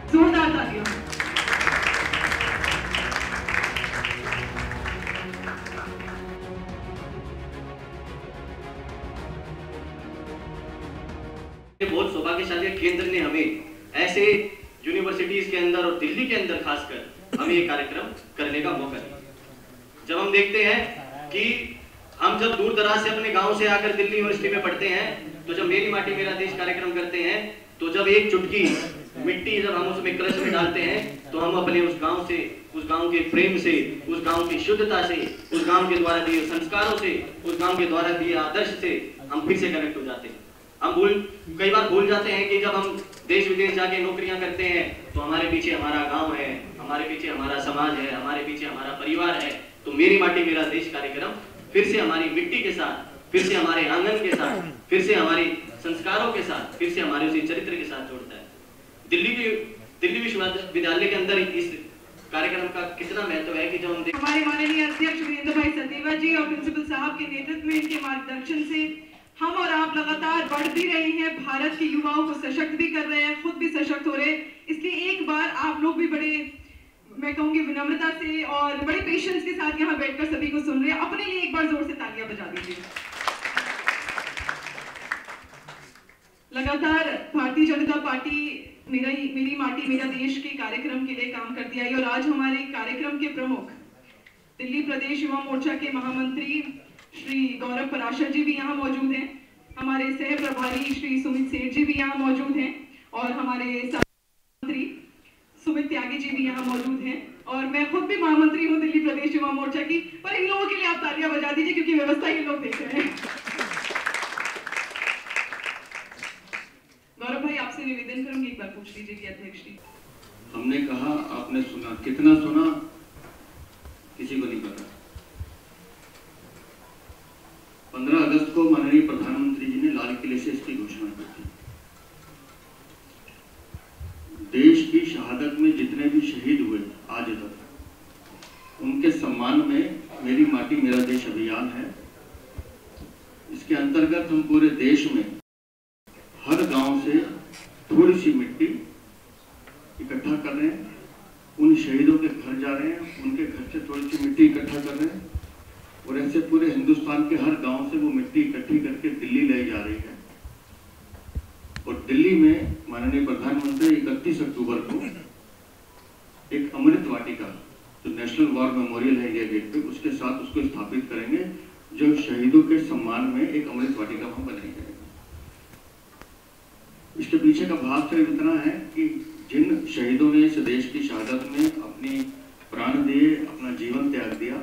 जोरदार तालियां। बहुत सौभाग्यशाली केंद्र ने हमें ऐसे यूनिवर्सिटीज के अंदर और दिल्ली के अंदर खासकर हमें ये कार्यक्रम करने का मौका दिया। जब हम देखते हैं कि हम जब दूर दराज से अपने गांव से आकर दिल्ली यूनिवर्सिटी में पढ़ते हैं, तो जब मेरी माटी मेरा देश कार्यक्रम करते हैं, तो जब एक चुटकी मिट्टी जब हम उसमें कलश में डालते हैं, तो हम अपने उस गांव से, उस गांव के प्रेम से, उस गांव की शुद्धता से, उस गांव के द्वारा दिए संस्कारों से, उस गांव के द्वारा दिए आदर्श से हम फिर से कनेक्ट हो जाते हैं। हम कई बार भूल जाते हैं कि जब हम देश विदेश जाके नौकरियां करते हैं, तो हमारे पीछे हमारा गांव है, हमारे पीछे हमारा समाज है, हमारे पीछे हमारा परिवार है। तो मेरी माटी मेरा देश कार्यक्रम फिर से हमारी मिट्टी के साथ, फिर से हमारे आंगन के साथ, फिर से हमारे संस्कारों के साथ, फिर से हमारे उसी चरित्र के साथ जोड़ता है। दिल्ली विश्वविद्यालय के अंदर इस कार्यक्रम का कितना महत्व है कि जब हम हमारे माननीय अध्यक्ष वीरेंद्र भाई सचदेवा जी और प्रिंसिपल साहब के नेतृत्व में, इनके मार्गदर्शन से हम और आप लगातार बढ़ भी रहे हैं, भारत के युवाओं को सशक्त भी कर रहे हैं, खुद भी सशक्त हो रहे हैं। इसलिए एक बार आप लोग भी बड़े, मैं कहूंगी विनम्रता से और बड़े पेशेंस के साथ यहाँ बैठकर सभी को सुन रहे हैं। अपने लिए एक बार जोर से तालियां बजा दीजिए। लगातार भारतीय जनता पार्टी मेरी माटी मेरा देश के कार्यक्रम के लिए काम करती आई और आज हमारे कार्यक्रम के प्रमुख दिल्ली प्रदेश युवा मोर्चा के महामंत्री श्री गौरव पराशर जी भी यहाँ मौजूद हैं, हमारे सह प्रभारी श्री सुमित सेठ जी भी यहाँ मौजूद हैं और हमारे मंत्री सुमित त्यागी जी भी यहाँ मौजूद हैं और मैं खुद भी महामंत्री हूँ दिल्ली प्रदेश युवा मोर्चा की। पर इन लोगों के लिए आप तालियां बजा दीजिए क्योंकि व्यवस्था ये लोग देख रहे हैं। गौरव भाई, आपसे निवेदन करूंगी, एक बार पूछ लीजिए कि अध्यक्ष जी। हमने कहा, आपने सुना, कितना सुना किसी को नहीं पता। 15 अगस्त को माननीय प्रधानमंत्री जी ने लाल किले से इसकी घोषणा की थी। देश की शहादत में जितने भी शहीद हुए आज तक, उनके सम्मान में मेरी माटी मेरा देश अभियान है। इसके अंतर्गत हम पूरे देश में हर गांव से थोड़ी सी मिट्टी इकट्ठा कर रहे हैं, उन शहीदों के घर जा रहे हैं, उनके घर से थोड़ी सी मिट्टी इकट्ठा कर रहे हैं और ऐसे पूरे हिंदुस्तान के हर गांव से वो मिट्टी इकट्ठी करके दिल्ली ले जा रही है। और दिल्ली में माननीय प्रधानमंत्री 31 अक्टूबर को एक अमृत वाटिका, जो नेशनल वॉर मेमोरियल है इंडिया गेट पे, उसके साथ उसको स्थापित करेंगे, जो शहीदों के सम्मान में एक अमृत वाटिका वहां बनाई जाएगी। इसके पीछे का भाव सिर्फ इतना है कि जिन शहीदों ने इस देश की शहादत में अपनी प्राण दिए, अपना जीवन त्याग दिया,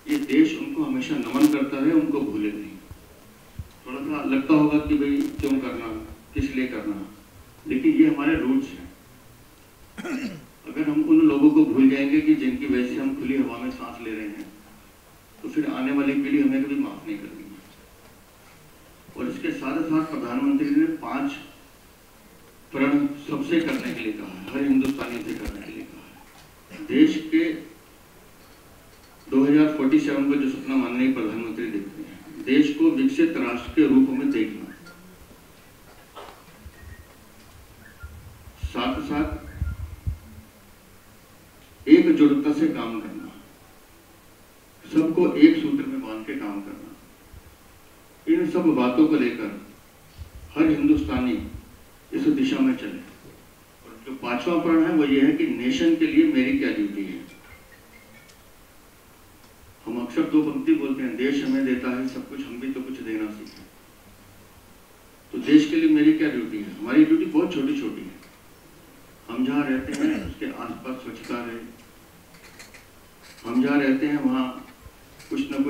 ये देश उनको हमेशा नमन करता है, उनको भूले नहीं। थोड़ा सा लगता होगा कि भाई क्यों करना, किस लिए करना, लेकिन ये हमारे रूट्स हैं। अगर हम उन लोगों को भूल जाएंगे कि जिनकी वजह से हम खुली हवा में सांस ले रहे हैं, तो फिर आने वाली पीढ़ी हमें कभी माफ नहीं करेगी। और इसके साथ साथ प्रधानमंत्री ने 5 प्रण सबसे करने के लिए कहा है, हर हिंदुस्तानी से करने के लिए कहा है। देश के 2047 का जो सपना माननीय प्रधानमंत्री देखते हैं, देश को विकसित राष्ट्र के रूप में देखना, साथ साथ एकजुटता से काम करना, सबको एक सूत्र में बांध के काम करना, इन सब बातों को लेकर हर हिंदुस्तानी इस दिशा में चले। और जो 5वां प्रण है वो ये है कि नेशन के लिए मेरी क्या ड्यूटी है। हम अक्सर 2 पंक्ति बोलते हैं, देश हमें देता है सब कुछ, हम भी तो कुछ देना सीखें। तो देश के लिए मेरी क्या ड्यूटी है? हमारी ड्यूटी बहुत छोटी छोटी है। हम जहाँ रहते हैं उसके आसपास स्वच्छता रहे, हम जहाँ रहते हैं वहाँ कुछ न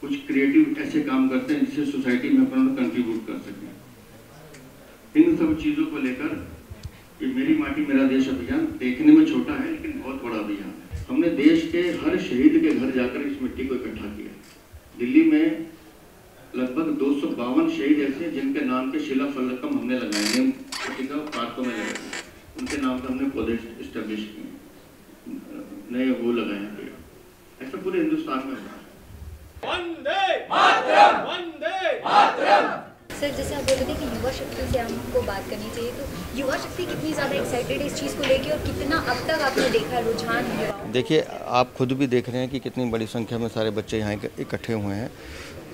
कुछ क्रिएटिव ऐसे काम करते हैं जिससे सोसाइटी में अपना कंट्रीब्यूट कर सकें। इन सब चीज़ों को लेकर ये मेरी माटी मेरा देश अभियान देखने में छोटा है लेकिन बहुत बड़ा अभियान है। हमने देश के हर शहीद के घर जाकर इस मिट्टी को इकट्ठा किया। दिल्ली में लगभग 252 शहीद ऐसे जिनके नाम के शिला फलकम हमने लगाए, नेम पट्टिका पार्कों में लगाए, उनके नाम पर हमने पौधे इस्टेब्लिश किए, नए वो लगाए हैं। ऐसा पूरे हिंदुस्तान में हुआ है। वंदे मातरम, वंदे मातरम। सर, जैसे आप बोल रहे थे कि युवा शक्ति से हमको बात करनी चाहिए, तो युवा शक्ति कितनी ज़्यादा एक्साइटेड है इस चीज़ को लेके और कितना अब तक आपने देखा रुझान युवाओं? देखिए, आप खुद भी देख रहे हैं कि कितनी बड़ी संख्या में सारे बच्चे यहाँ इकट्ठे हुए हैं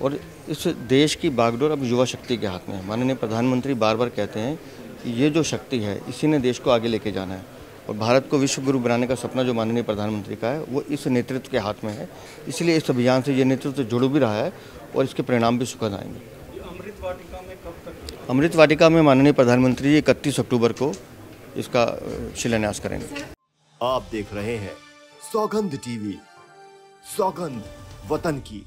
और इस देश की बागडोर अब युवा शक्ति के हाथ में है। माननीय प्रधानमंत्री बार बार कहते हैं कि ये जो शक्ति है इसी ने देश को आगे लेके जाना है और भारत को विश्व गुरु बनाने का सपना जो माननीय प्रधानमंत्री का है वो इस नेतृत्व के हाथ में है। इसलिए इस अभियान से ये नेतृत्व जुड़ भी रहा है और इसके परिणाम भी सुखद आएंगे। अमृत वाटिका में माननीय प्रधानमंत्री 31 अक्टूबर को इसका शिलान्यास करेंगे। आप देख रहे हैं सौगंध टीवी, सौगंध वतन की।